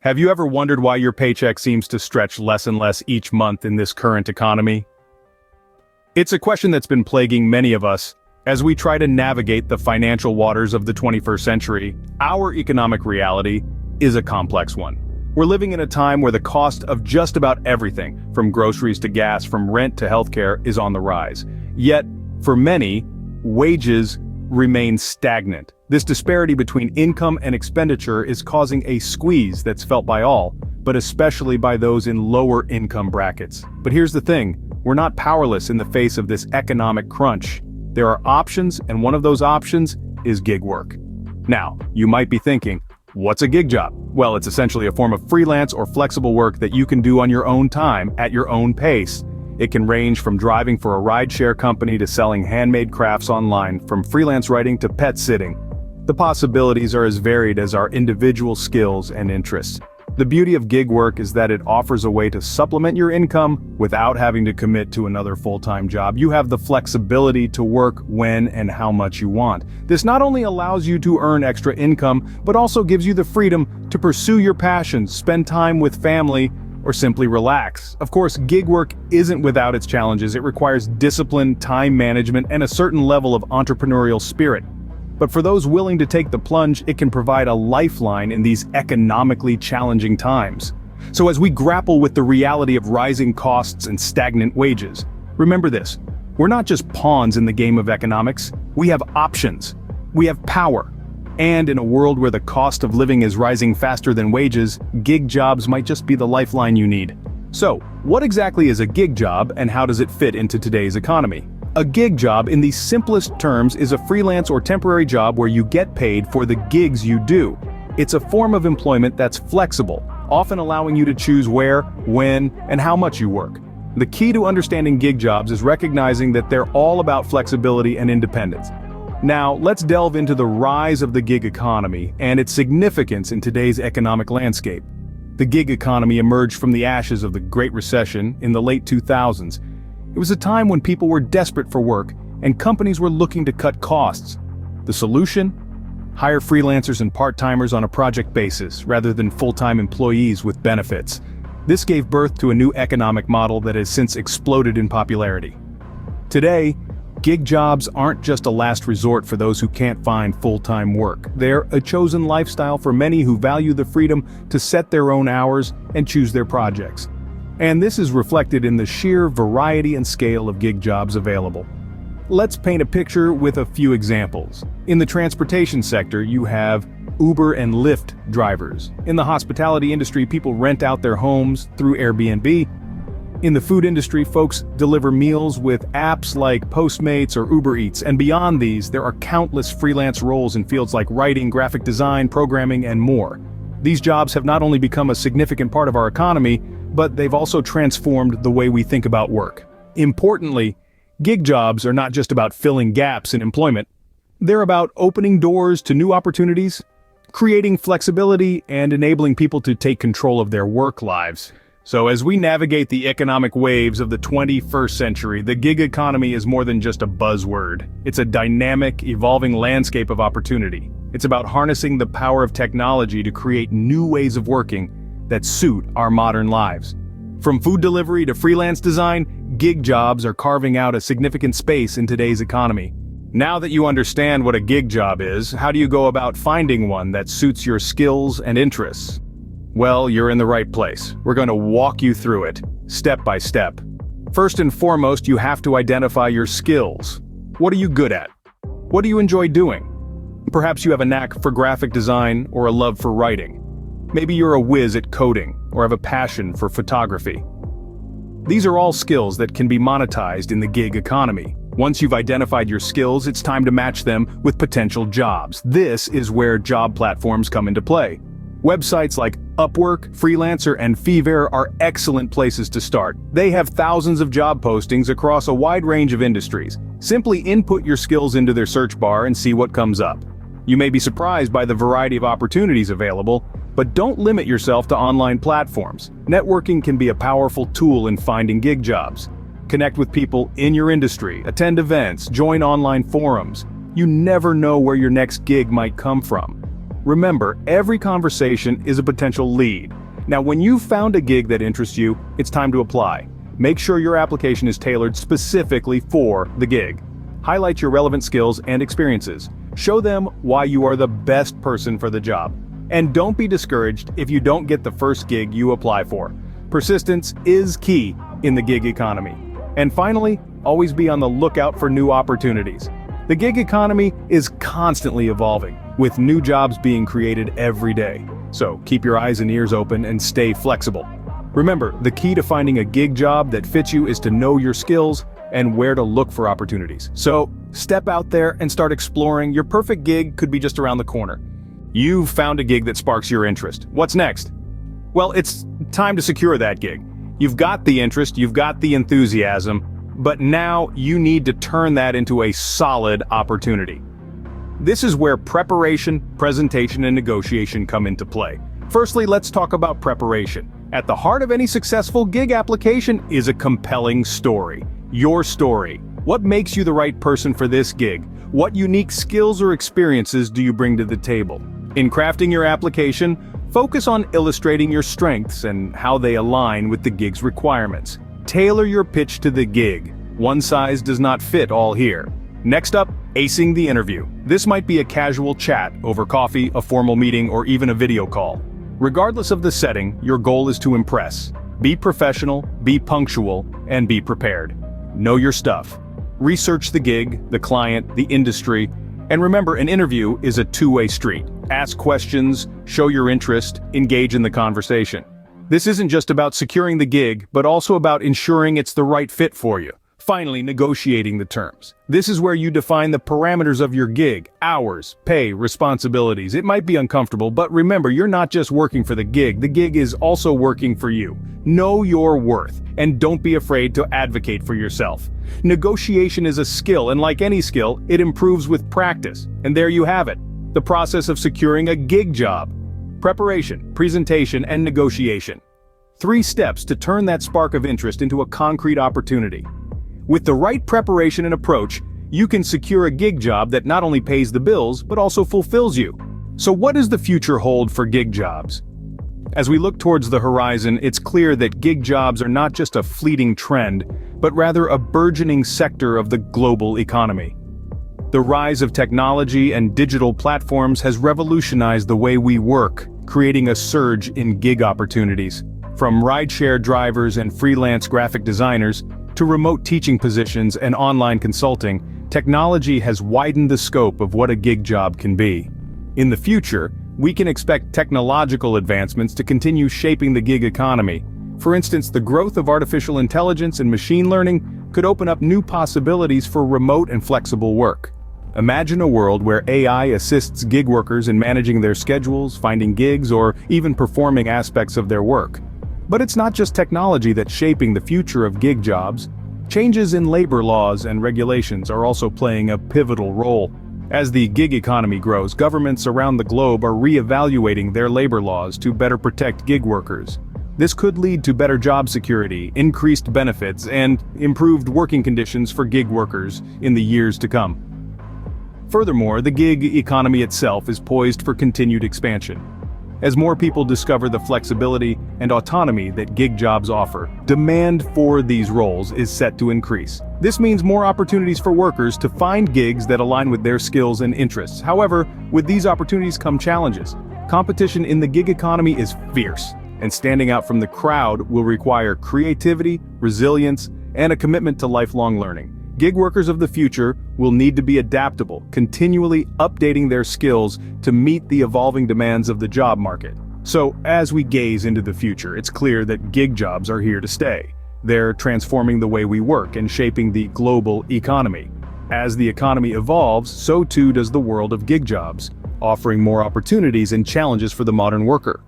Have you ever wondered why your paycheck seems to stretch less and less each month in this current economy? It's a question that's been plaguing many of us as we try to navigate the financial waters of the 21st century. Our economic reality is a complex one. We're living in a time where the cost of just about everything, from groceries to gas, from rent to healthcare, is on the rise. Yet, for many, wages remain stagnant. This disparity between income and expenditure is causing a squeeze that's felt by all, but especially by those in lower income brackets. But here's the thing, we're not powerless in the face of this economic crunch. There are options, and one of those options is gig work. Now, you might be thinking, what's a gig job? Well, it's essentially a form of freelance or flexible work that you can do on your own time, at your own pace. It can range from driving for a rideshare company to selling handmade crafts online, from freelance writing to pet sitting. The possibilities are as varied as our individual skills and interests. The beauty of gig work is that it offers a way to supplement your income without having to commit to another full-time job. You have the flexibility to work when and how much you want. This not only allows you to earn extra income, but also gives you the freedom to pursue your passions, spend time with family, or simply relax. Of course, gig work isn't without its challenges. It requires discipline, time management, and a certain level of entrepreneurial spirit. But for those willing to take the plunge, it can provide a lifeline in these economically challenging times. So as we grapple with the reality of rising costs and stagnant wages, remember this: we're not just pawns in the game of economics. We have options. We have power. And in a world where the cost of living is rising faster than wages, gig jobs might just be the lifeline you need. So, what exactly is a gig job, and how does it fit into today's economy? A gig job, in the simplest terms, is a freelance or temporary job where you get paid for the gigs you do. It's a form of employment that's flexible, often allowing you to choose where, when, and how much you work. The key to understanding gig jobs is recognizing that they're all about flexibility and independence. Now, let's delve into the rise of the gig economy and its significance in today's economic landscape. The gig economy emerged from the ashes of the Great Recession in the late 2000s. It was a time when people were desperate for work and companies were looking to cut costs. The solution? Hire freelancers and part-timers on a project basis rather than full-time employees with benefits. This gave birth to a new economic model that has since exploded in popularity. Today, gig jobs aren't just a last resort for those who can't find full-time work. They're a chosen lifestyle for many who value the freedom to set their own hours and choose their projects. And this is reflected in the sheer variety and scale of gig jobs available. Let's paint a picture with a few examples. In the transportation sector, you have Uber and Lyft drivers. In the hospitality industry, people rent out their homes through Airbnb. In the food industry, folks deliver meals with apps like Postmates or Uber Eats. And beyond these, there are countless freelance roles in fields like writing, graphic design, programming, and more. These jobs have not only become a significant part of our economy, but they've also transformed the way we think about work. Importantly, gig jobs are not just about filling gaps in employment. They're about opening doors to new opportunities, creating flexibility, and enabling people to take control of their work lives. So as we navigate the economic waves of the 21st century, the gig economy is more than just a buzzword. It's a dynamic, evolving landscape of opportunity. It's about harnessing the power of technology to create new ways of working that suit our modern lives. From food delivery to freelance design, gig jobs are carving out a significant space in today's economy. Now that you understand what a gig job is, how do you go about finding one that suits your skills and interests? Well, you're in the right place. We're going to walk you through it, step by step. First and foremost, you have to identify your skills. What are you good at? What do you enjoy doing? Perhaps you have a knack for graphic design or a love for writing. Maybe you're a whiz at coding or have a passion for photography. These are all skills that can be monetized in the gig economy. Once you've identified your skills, it's time to match them with potential jobs. This is where job platforms come into play. Websites like Upwork, Freelancer, and Fiverr are excellent places to start. They have thousands of job postings across a wide range of industries. Simply input your skills into their search bar and see what comes up. You may be surprised by the variety of opportunities available, but don't limit yourself to online platforms. Networking can be a powerful tool in finding gig jobs. Connect with people in your industry, attend events, join online forums. You never know where your next gig might come from. Remember, every conversation is a potential lead. Now, when you've found a gig that interests you, it's time to apply. Make sure your application is tailored specifically for the gig. Highlight your relevant skills and experiences. Show them why you are the best person for the job. And don't be discouraged if you don't get the first gig you apply for. Persistence is key in the gig economy. And finally, always be on the lookout for new opportunities. The gig economy is constantly evolving, with new jobs being created every day. So keep your eyes and ears open and stay flexible. Remember, the key to finding a gig job that fits you is to know your skills and where to look for opportunities. So step out there and start exploring. Your perfect gig could be just around the corner. You've found a gig that sparks your interest. What's next? Well, it's time to secure that gig. You've got the interest, you've got the enthusiasm, but now you need to turn that into a solid opportunity. This is where preparation, presentation, and negotiation come into play. Firstly, let's talk about preparation. At the heart of any successful gig application is a compelling story. Your story. What makes you the right person for this gig? What unique skills or experiences do you bring to the table? In crafting your application, focus on illustrating your strengths and how they align with the gig's requirements. Tailor your pitch to the gig. One size does not fit all here. Next up, acing the interview. This might be a casual chat over coffee, a formal meeting, or even a video call. Regardless of the setting, your goal is to impress. Be professional, be punctual, and be prepared. Know your stuff. Research the gig, the client, the industry, and remember, an interview is a two-way street. Ask questions, show your interest, engage in the conversation. This isn't just about securing the gig, but also about ensuring it's the right fit for you. Finally, negotiating the terms. This is where you define the parameters of your gig: hours, pay, responsibilities. It might be uncomfortable, but remember, you're not just working for the gig is also working for you. Know your worth, and don't be afraid to advocate for yourself. Negotiation is a skill, and like any skill, it improves with practice. And there you have it, the process of securing a gig job. Preparation, presentation, and negotiation. 3 steps to turn that spark of interest into a concrete opportunity. With the right preparation and approach, you can secure a gig job that not only pays the bills, but also fulfills you. So what does the future hold for gig jobs? As we look towards the horizon, it's clear that gig jobs are not just a fleeting trend, but rather a burgeoning sector of the global economy. The rise of technology and digital platforms has revolutionized the way we work, creating a surge in gig opportunities. From rideshare drivers and freelance graphic designers, to remote teaching positions and online consulting, technology has widened the scope of what a gig job can be. In the future, we can expect technological advancements to continue shaping the gig economy. For instance, the growth of artificial intelligence and machine learning could open up new possibilities for remote and flexible work. Imagine a world where AI assists gig workers in managing their schedules, finding gigs, or even performing aspects of their work. But it's not just technology that's shaping the future of gig jobs. Changes in labor laws and regulations are also playing a pivotal role. As the gig economy grows, governments around the globe are re-evaluating their labor laws to better protect gig workers. This could lead to better job security, increased benefits, and improved working conditions for gig workers in the years to come. Furthermore, the gig economy itself is poised for continued expansion. As more people discover the flexibility and autonomy that gig jobs offer, demand for these roles is set to increase. This means more opportunities for workers to find gigs that align with their skills and interests. However, with these opportunities come challenges. Competition in the gig economy is fierce, and standing out from the crowd will require creativity, resilience, and a commitment to lifelong learning. Gig workers of the future will need to be adaptable, continually updating their skills to meet the evolving demands of the job market. So, as we gaze into the future, it's clear that gig jobs are here to stay. They're transforming the way we work and shaping the global economy. As the economy evolves, so too does the world of gig jobs, offering more opportunities and challenges for the modern worker.